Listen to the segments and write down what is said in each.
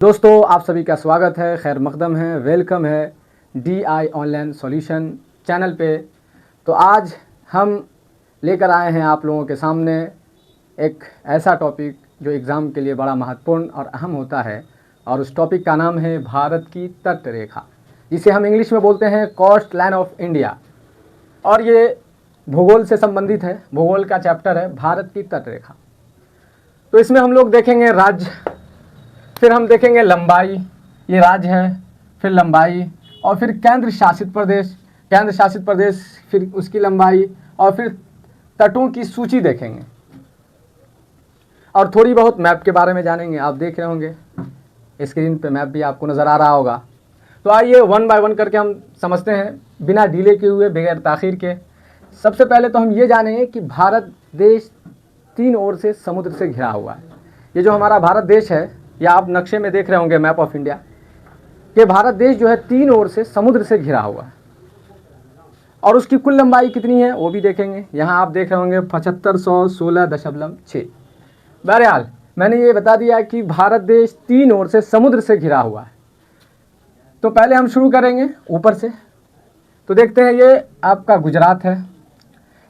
दोस्तों आप सभी का स्वागत है, खैर मकदम है, वेलकम है DI ऑनलाइन सॉल्यूशन चैनल पे। तो आज हम लेकर आए हैं आप लोगों के सामने एक ऐसा टॉपिक जो एग्ज़ाम के लिए बड़ा महत्वपूर्ण और अहम होता है, और उस टॉपिक का नाम है भारत की तट रेखा, जिसे हम इंग्लिश में बोलते हैं कोस्ट लाइन ऑफ इंडिया। और ये भूगोल से संबंधित है, भूगोल का चैप्टर है भारत की तट रेखा। तो इसमें हम लोग देखेंगे राज्य, फिर हम देखेंगे लंबाई, ये राज्य है, फिर लंबाई, और फिर केंद्र शासित प्रदेश, फिर उसकी लंबाई, और फिर तटों की सूची देखेंगे, और थोड़ी बहुत मैप के बारे में जानेंगे। आप देख रहे होंगे स्क्रीन पे मैप भी आपको नज़र आ रहा होगा। तो आइए वन बाय वन करके हम समझते हैं, बिना डिले किए हुए, बगैर ताख़ीर के। सबसे पहले तो हम ये जानेंगे कि भारत देश तीन ओर से समुद्र से घिरा हुआ है। ये जो हमारा भारत देश है, या आप नक्शे में देख रहे होंगे मैप ऑफ इंडिया, कि भारत देश जो है तीन ओर से समुद्र से घिरा हुआ है। और उसकी कुल लंबाई कितनी है वो भी देखेंगे। यहाँ आप देख रहे होंगे 7516.6। बहरहाल मैंने ये बता दिया कि भारत देश तीन ओर से समुद्र से घिरा हुआ है। तो पहले हम शुरू करेंगे ऊपर से। तो देखते हैं, ये आपका गुजरात है,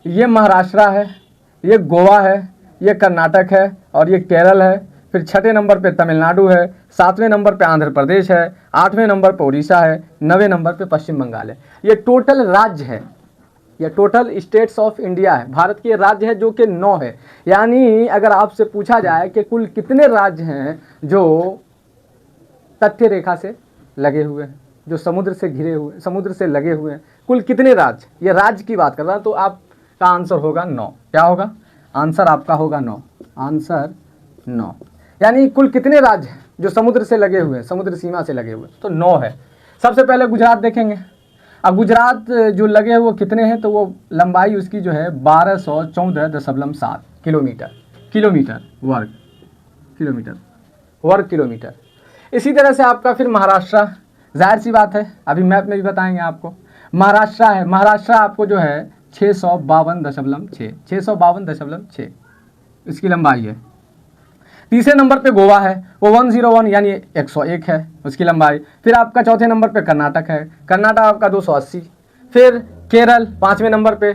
ये महाराष्ट्र है, ये गोवा है, ये कर्नाटक है, और ये केरल है। फिर छठे नंबर पे तमिलनाडु है, सातवें नंबर पे आंध्र प्रदेश है, आठवें नंबर पे उड़ीसा है, नवें नंबर पे पश्चिम बंगाल है। ये टोटल राज्य है, ये टोटल स्टेट्स ऑफ इंडिया है। भारत के राज्य है जो कि 9 है। यानी अगर आपसे पूछा जाए कि कुल कितने राज्य हैं जो तथ्य रेखा से लगे हुए हैं, जो समुद्र से घिरे हुए, समुद्र से लगे हुए हैं, कुल कितने राज्य, ये राज्य की बात कर रहा है, तो आपका आंसर होगा 9। क्या होगा आंसर? आपका होगा 9। आंसर 9। यानी कुल कितने राज्य जो समुद्र से लगे हुए हैं, समुद्र सीमा से लगे हुए, तो 9 है। सबसे पहले गुजरात देखेंगे। अब गुजरात जो लगे हुए वो कितने हैं, तो वो लंबाई उसकी जो है 1214.7 किलोमीटर वर्ग किलोमीटर। इसी तरह से आपका फिर महाराष्ट्र, जाहिर सी बात है, अभी मैप में भी बताएंगे आपको। महाराष्ट्र है, महाराष्ट्र आपको जो है 652.6 इसकी लंबाई है। तीसरे नंबर पे गोवा है, वो 101 यानी 101 है उसकी लंबाई। फिर आपका चौथे नंबर पे कर्नाटक है, कर्नाटक आपका 280। फिर केरल पाँचवें नंबर पे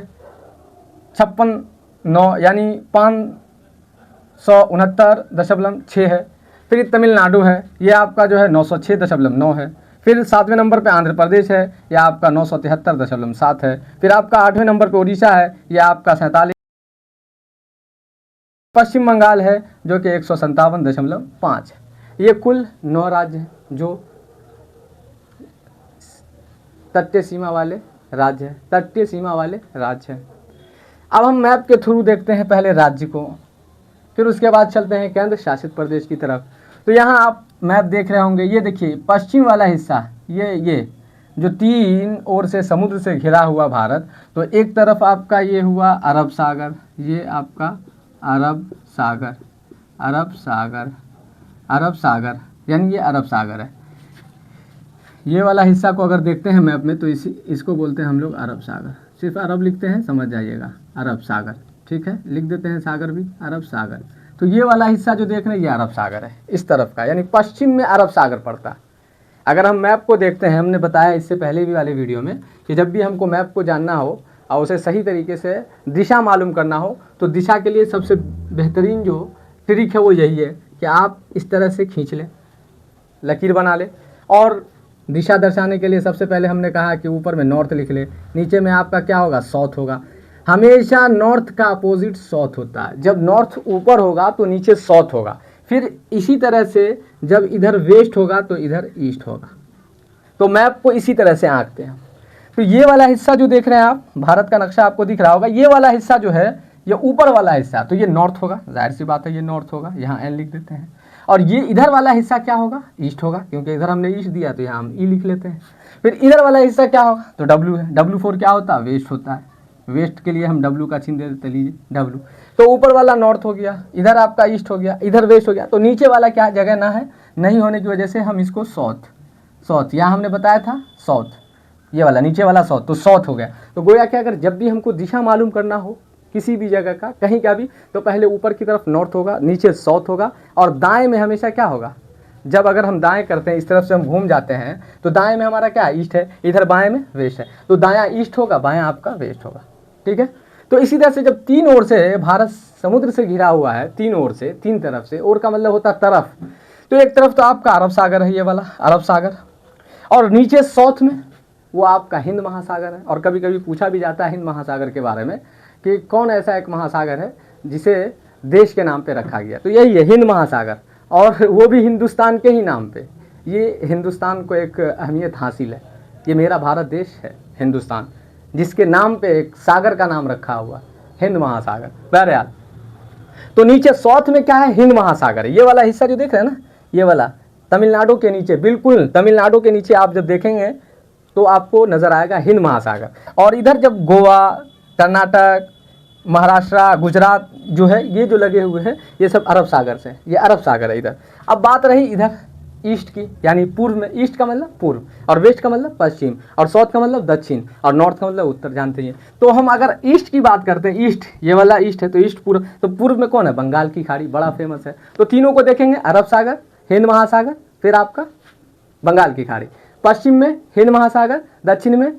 56.9 यानी 569.6 है। फिर तमिलनाडु है, ये आपका जो है 906.9 है। फिर सातवें नंबर पे आंध्र प्रदेश है, यह आपका 973.7 है। फिर आपका आठवें नंबर पे उड़ीसा है, यह आपका 47। पश्चिम बंगाल है जो कि 157.5 है। ये कुल 9 राज्य हैं जो तटीय सीमा वाले राज्य हैं, तटीय सीमा वाले राज्य हैं। अब हम मैप के थ्रू देखते हैं पहले राज्य को, फिर उसके बाद चलते हैं केंद्र शासित प्रदेश की तरफ। तो यहाँ आप मैप देख रहे होंगे, ये देखिए पश्चिम वाला हिस्सा, ये जो तीन ओर से समुद्र से घिरा हुआ भारत, तो एक तरफ आपका ये हुआ अरब सागर, ये आपका अरब सागर यानी ये अरब सागर है। ये वाला हिस्सा को अगर देखते हैं मैप में, तो इसको बोलते हैं हम लोग अरब सागर। सिर्फ अरब लिखते हैं, समझ जाइएगा, अरब सागर, ठीक है, लिख देते हैं सागर भी, अरब सागर। तो ये वाला हिस्सा जो देख रहे हैं ये अरब सागर है, इस तरफ का, यानी पश्चिम में अरब सागर पड़ता है। अगर हम मैप को देखते हैं, हमने बताया इससे पहले भी वाले वीडियो में कि जब भी हमको मैप को जानना हो और उसे सही तरीके से दिशा मालूम करना हो, तो दिशा के लिए सबसे बेहतरीन जो ट्रिक है वो यही है कि आप इस तरह से खींच लें, लकीर बना लें, और दिशा दर्शाने के लिए सबसे पहले हमने कहा कि ऊपर में नॉर्थ लिख ले, नीचे में आपका क्या होगा, साउथ होगा। हमेशा नॉर्थ का अपोजिट साउथ होता है। जब नॉर्थ ऊपर होगा तो नीचे साउथ होगा। फिर इसी तरह से जब इधर वेस्ट होगा तो इधर ईस्ट होगा। तो मैप को इसी तरह से आंकते हैं। तो ये वाला हिस्सा जो देख रहे हैं आप, भारत का नक्शा आपको दिख रहा होगा, ये वाला हिस्सा जो है, ये ऊपर वाला हिस्सा, तो ये नॉर्थ होगा, जाहिर सी बात है ये नॉर्थ होगा, यहाँ एन लिख देते हैं। और ये इधर वाला हिस्सा क्या होगा, ईस्ट होगा, क्योंकि इधर हमने ईस्ट दिया तो यहाँ हम ई लिख लेते हैं। फिर इधर वाला हिस्सा क्या होगा, तो डब्ल्यू है। W4 क्या होता है, वेस्ट होता है। वेस्ट के लिए हम W का चिन्ह दे देते, लीजिए W। तो ऊपर वाला नॉर्थ हो गया, इधर आपका ईस्ट हो गया, इधर वेस्ट हो गया। तो नीचे वाला क्या जगह ना है, नहीं होने की वजह से हम इसको साउथ, यहाँ हमने बताया था साउथ, ये वाला नीचे वाला साउथ, तो साउथ हो गया। तो गोया क्या, अगर जब भी हमको दिशा मालूम करना हो किसी भी जगह का, कहीं का भी, तो पहले ऊपर की तरफ नॉर्थ होगा, नीचे साउथ होगा, और दाएं में हमेशा क्या होगा, जब अगर हम दाएं करते हैं, इस तरफ से हम घूम जाते हैं, तो दाएं में हमारा क्या ईस्ट है, इधर बाएं में वेस्ट है, तो दायां ईस्ट होगा, बायां आपका वेस्ट होगा। ठीक है, तो इसी तरह से जब तीन ओर से भारत समुद्र से घिरा हुआ है, तीन ओर से, तीन तरफ से, ओर का मतलब होता है तरफ, तो एक तरफ तो आपका अरब सागर है, ये वाला अरब सागर, और नीचे साउथ में वो आपका हिंद महासागर है। और कभी कभी पूछा भी जाता है हिंद महासागर के बारे में कि कौन ऐसा एक महासागर है जिसे देश के नाम पे रखा गया, तो यही है हिंद महासागर, और वो भी हिंदुस्तान के ही नाम पे। ये हिंदुस्तान को एक अहमियत हासिल है, ये मेरा भारत देश है हिंदुस्तान, जिसके नाम पे एक सागर का नाम रखा हुआ, हिंद महासागर। बहरहाल, तो नीचे साउथ में क्या है, हिंद महासागर है। ये वाला हिस्सा जो देख रहे हैं ना, ये वाला तमिलनाडु के नीचे, बिल्कुल तमिलनाडु के नीचे आप जब देखेंगे तो आपको नजर आएगा हिंद महासागर। और इधर जब गोवा, कर्नाटक, महाराष्ट्र, गुजरात जो है, ये जो लगे हुए हैं, ये सब अरब सागर से, ये अरब सागर है इधर। अब बात रही इधर ईस्ट की, यानी पूर्व में, ईस्ट का मतलब पूर्व, और वेस्ट का मतलब पश्चिम, और साउथ का मतलब दक्षिण, और नॉर्थ का मतलब उत्तर, जानते हैं। तो हम अगर ईस्ट की बात करते हैं, ईस्ट, ये वाला ईस्ट है, तो ईस्ट पूर्व, तो पूर्व में कौन है, बंगाल की खाड़ी, बड़ा फेमस है। तो तीनों को देखेंगे, अरब सागर, हिंद महासागर, फिर आपका बंगाल की खाड़ी। पश्चिम में हिंद महासागर, दक्षिण में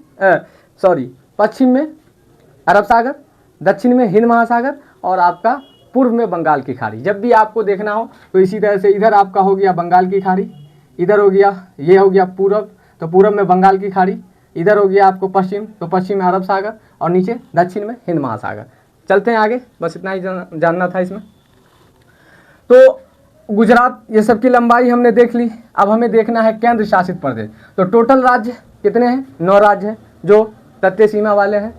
पश्चिम में अरब सागर, दक्षिण में हिंद महासागर, और आपका पूर्व में बंगाल की खाड़ी। जब भी आपको देखना हो तो इसी तरह से, इधर आपका हो गया बंगाल की खाड़ी, इधर हो गया, ये हो गया पूरब, तो पूरब में बंगाल की खाड़ी, इधर हो गया आपको पश्चिम, तो पश्चिम में अरब सागर, और नीचे दक्षिण में हिंद महासागर। चलते हैं आगे, बस इतना ही जानना था इसमें। तो गुजरात, ये सब की लंबाई हमने देख ली। अब हमें देखना है केंद्र शासित प्रदेश। तो टोटल राज्य कितने हैं, 9 राज्य हैं जो तटीय सीमा वाले हैं,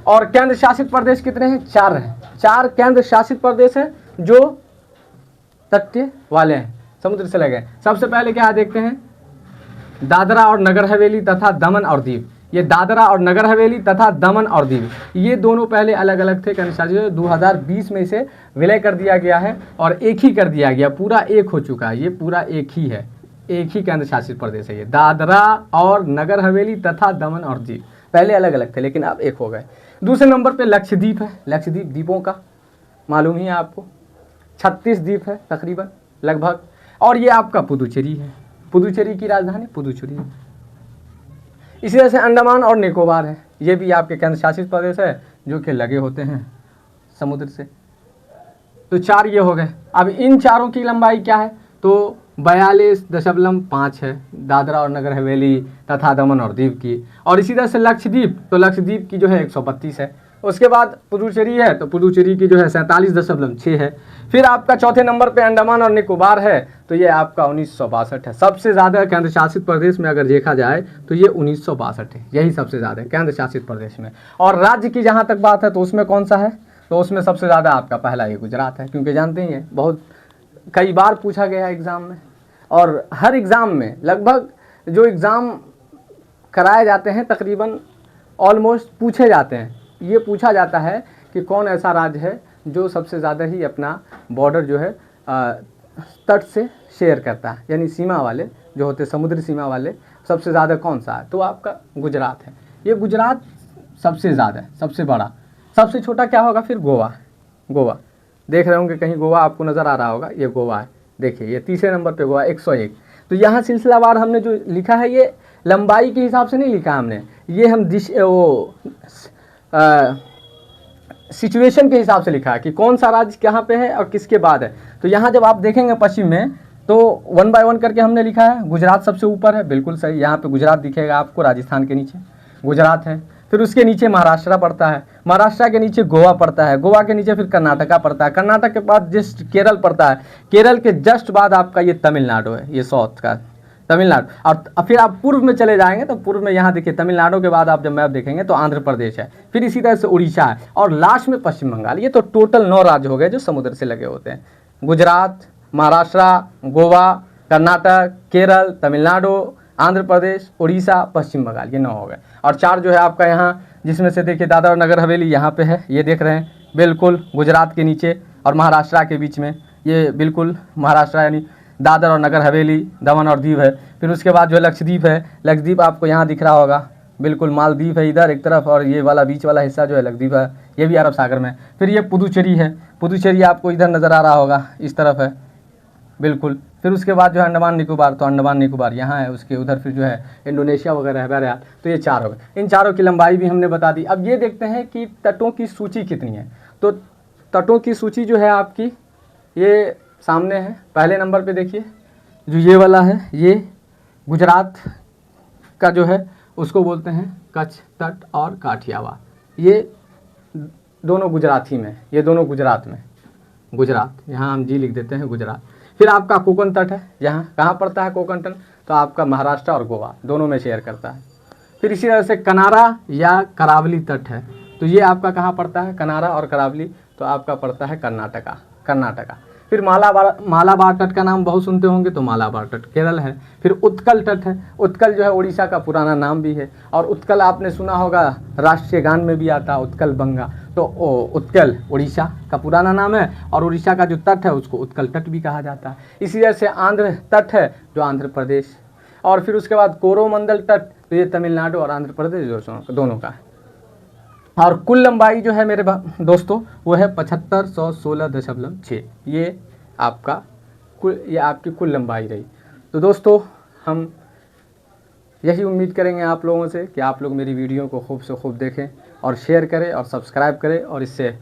और केंद्र शासित प्रदेश कितने हैं, 4 हैं। 4 केंद्र शासित प्रदेश हैं जो तटीय वाले हैं, समुद्र से लगे। सबसे पहले क्या देखते हैं, दादरा और नगर हवेली तथा दमन और दीव। ये दादरा और नगर हवेली तथा दमन और दीव, ये दोनों पहले अलग अलग थे केंद्र शासित, 2020 में इसे विलय कर दिया गया है और एक ही कर दिया गया, पूरा एक हो चुका है, ये पूरा एक ही है, एक ही केंद्र शासित प्रदेश है ये, दादरा और नगर हवेली तथा दमन और दीव। पहले अलग अलग थे लेकिन अब एक हो गए। दूसरे नंबर पे लक्षद्वीप है। लक्षद्वीप द्वीपों का मालूम ही है आपको, 36 द्वीप है तकरीबन लगभग। और ये आपका पुदुचेरी है, पुदुचेरी की राजधानी पुदुचेरी है। इसी तरह से अंडमान और निकोबार है, ये भी आपके केंद्र शासित प्रदेश है जो कि लगे होते हैं समुद्र से। तो 4 ये हो गए। अब इन चारों की लंबाई क्या है, तो 42.5 है दादरा और नगर हवेली तथा दमन और दीव की। और इसी तरह से लक्षद्वीप, तो लक्षद्वीप की जो है 132 है। उसके बाद पुदुचेरी है, तो पुदुचेरी की जो है 47.6 है। फिर आपका चौथे नंबर पे अंडमान और निकोबार है, तो ये आपका 1962 है। सबसे ज़्यादा केंद्र शासित प्रदेश में अगर देखा जाए तो ये 1962 है, यही सबसे ज़्यादा है केंद्र शासित प्रदेश में। और राज्य की जहाँ तक बात है तो उसमें कौन सा है, तो उसमें सबसे ज़्यादा आपका पहला ये गुजरात है, क्योंकि जानते ही हैं बहुत कई बार पूछा गया है एग्ज़ाम में, और हर एग्ज़ाम में लगभग जो एग्ज़ाम कराए जाते हैं तकरीबन ऑलमोस्ट पूछे जाते हैं, ये पूछा जाता है कि कौन ऐसा राज्य है जो सबसे ज़्यादा ही अपना बॉर्डर जो है तट से शेयर करता है, यानी सीमा वाले जो होते समुद्री सीमा वाले सबसे ज़्यादा कौन सा है, तो आपका गुजरात है। ये गुजरात सबसे ज़्यादा है, सबसे बड़ा। सबसे छोटा क्या होगा फिर, गोवा। गोवा देख रहे होंगे कहीं, गोवा आपको नज़र आ रहा होगा, ये गोवा है, देखिए ये तीसरे नंबर पे गोवा 101। तो यहाँ सिलसिलावार हमने जो लिखा है ये लंबाई के हिसाब से नहीं लिखा हमने, ये हम सिचुएशन के हिसाब से लिखा है कि कौन सा राज्य कहाँ पे है और किसके बाद है। तो यहाँ जब आप देखेंगे पश्चिम में, तो 1 बाय 1 करके हमने लिखा है। गुजरात सबसे ऊपर है, बिल्कुल सही, यहाँ पे गुजरात दिखेगा आपको, राजस्थान के नीचे गुजरात है। फिर उसके नीचे महाराष्ट्र पड़ता है, महाराष्ट्र के नीचे गोवा पड़ता है, गोवा के नीचे फिर कर्नाटका पड़ता है, कर्नाटक के बाद जस्ट केरल पड़ता है, केरल के जस्ट बाद आपका ये तमिलनाडु है, ये साउथ का तमिलनाडु। और फिर आप पूर्व में चले जाएंगे तो पूर्व में यहाँ देखिए तमिलनाडु के बाद आप जब मैप देखेंगे तो आंध्र प्रदेश है, फिर इसी तरह से उड़ीसा है, और लास्ट में पश्चिम बंगाल। ये तो टोटल 9 राज्य हो गए जो समुद्र से लगे होते हैं। गुजरात, महाराष्ट्र, गोवा, कर्नाटक, केरल, तमिलनाडु, आंध्र प्रदेश, उड़ीसा, पश्चिम बंगाल, ये 9 हो गए। और 4 जो है आपका यहाँ, जिसमें से देखिए दादरा और नगर हवेली यहाँ पे है, ये देख रहे हैं बिल्कुल गुजरात के नीचे और महाराष्ट्र के बीच में, ये बिल्कुल महाराष्ट्र यानी दादर और नगर हवेली, दमन और दीव है। फिर उसके बाद जो है लक्षद्वीप है, लक्षद्वीप आपको यहाँ दिख रहा होगा, बिल्कुल मालदीव है इधर एक तरफ, और ये वाला बीच वाला हिस्सा जो है लक्षद्वीप है, ये भी अरब सागर में। फिर ये पुदुचेरी है, पुदुचेरी आपको इधर नज़र आ रहा होगा, इस तरफ है, बिल्कुल। फिर उसके बाद जो है अंडमान निकोबार, तो अंडमान निकोबार यहाँ है, उसके उधर फिर जो है इंडोनेशिया वगैरह है बहरहाल। तो ये 4 हो गए, इन चारों की लंबाई भी हमने बता दी। अब ये देखते हैं कि तटों की सूची कितनी है। तो तटों की सूची जो है आपकी ये सामने है। पहले नंबर पे देखिए जो ये वाला है, ये गुजरात का जो है उसको बोलते हैं कच्छ तट और काठियावाड़। ये दोनों गुजरात ही में, ये दोनों गुजरात में, गुजरात, यहाँ हम जी लिख देते हैं गुजरात। फिर आपका कोंकण तट है, यहाँ कहाँ पड़ता है कोंकण तट, तो आपका महाराष्ट्र और गोवा दोनों में शेयर करता है। फिर इसी तरह से कनारा या करावली तट है, तो ये आपका कहाँ पड़ता है, कनारा और करावली, तो आपका पड़ता है कर्नाटका। फिर मालाबार तट का नाम बहुत सुनते होंगे, तो मालाबार तट केरल है। फिर उत्कल तट है, उत्कल जो है उड़ीसा का पुराना नाम भी है, और उत्कल आपने सुना होगा राष्ट्रीय गान में भी आता है उत्कल बंगा। तो उत्कल उड़ीसा का पुराना नाम है, और उड़ीसा का जो तट है उसको उत्कल तट भी कहा जाता है। इसी तरह से आंध्र तट है जो आंध्र प्रदेश, और फिर उसके बाद कोरोमंडल तट, तो ये तमिलनाडु और आंध्र प्रदेश दोनों का है। और कुल लंबाई जो है मेरे दोस्तों वो है 7516.6। ये आपका ये आपकी कुल लंबाई रही। तो दोस्तों हम यही उम्मीद करेंगे आप लोगों से कि आप लोग मेरी वीडियो को खूब से खूब देखें और शेयर करें और सब्सक्राइब करें, और इससे